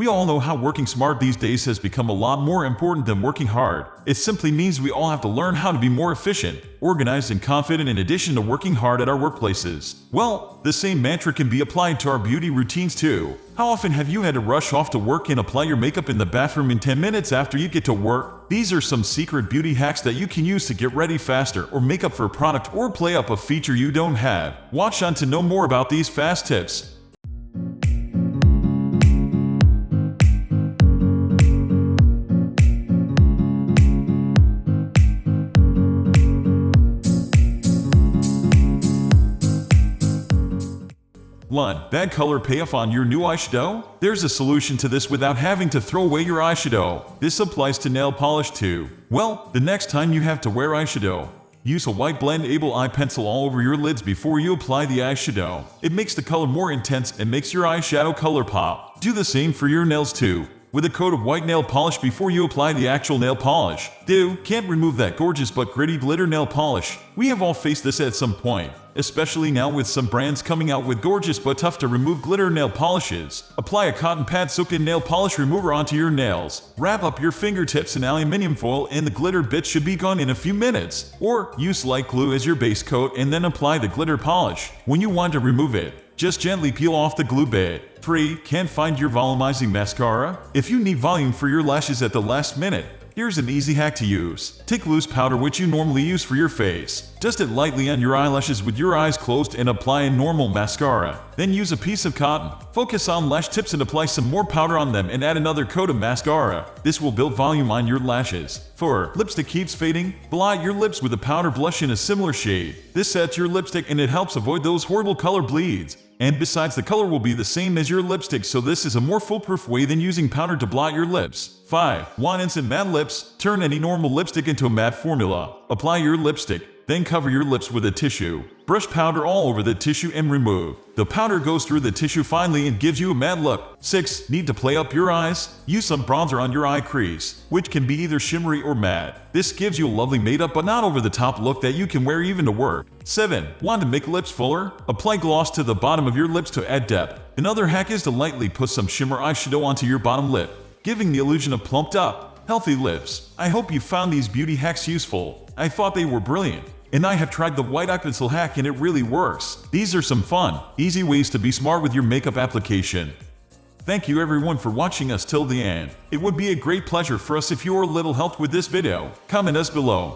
We all know how working smart these days has become a lot more important than working hard. It simply means we all have to learn how to be more efficient, organized, and confident in addition to working hard at our workplaces. Well, the same mantra can be applied to our beauty routines too. How often have you had to rush off to work and apply your makeup in the bathroom in 10 minutes after you get to work? These are some secret beauty hacks that you can use to get ready faster or make up for a product or play up a feature you don't have. Watch on to know more about these fast tips. Bad color payoff on your new eyeshadow? There's a solution to this without having to throw away your eyeshadow. This applies to nail polish too. Well, the next time you have to wear eyeshadow, use a white blendable eye pencil all over your lids before you apply the eyeshadow. It makes the color more intense and makes your eyeshadow color pop. Do the same for your nails too, with a coat of white nail polish before you apply the actual nail polish. Can't remove that gorgeous but gritty glitter nail polish. We have all faced this at some point, especially now with some brands coming out with gorgeous but tough to remove glitter nail polishes. Apply a cotton pad soaked in nail polish remover onto your nails. Wrap up your fingertips in aluminum foil and the glitter bits should be gone in a few minutes. Or use light glue as your base coat and then apply the glitter polish. When you want to remove it, just gently peel off the glue bit. 3. Can't find your volumizing mascara? If you need volume for your lashes at the last minute, here's an easy hack to use. Take loose powder which you normally use for your face. Dust it lightly on your eyelashes with your eyes closed and apply a normal mascara. Then use a piece of cotton. Focus on lash tips and apply some more powder on them and add another coat of mascara. This will build volume on your lashes. 4. Lipstick keeps fading? Blot your lips with a powder blush in a similar shade. This sets your lipstick and it helps avoid those horrible color bleeds. And besides, the color will be the same as your lipstick, so this is a more foolproof way than using powder to blot your lips. 5. Want instant matte lips? Turn any normal lipstick into a matte formula. Apply your lipstick, then cover your lips with a tissue. Brush powder all over the tissue and remove. The powder goes through the tissue finely and gives you a matte look. 6. Need to play up your eyes? Use some bronzer on your eye crease, which can be either shimmery or matte. This gives you a lovely made-up but not over-the-top look that you can wear even to work. 7. Want to make lips fuller? Apply gloss to the bottom of your lips to add depth. Another hack is to lightly put some shimmer eyeshadow onto your bottom lip, giving the illusion of plumped up, healthy lips. I hope you found these beauty hacks useful. I thought they were brilliant. And I have tried the white eye pencil hack and it really works. These are some fun, easy ways to be smart with your makeup application. Thank you everyone for watching us till the end. It would be a great pleasure for us if you were a little helped with this video. Comment us below.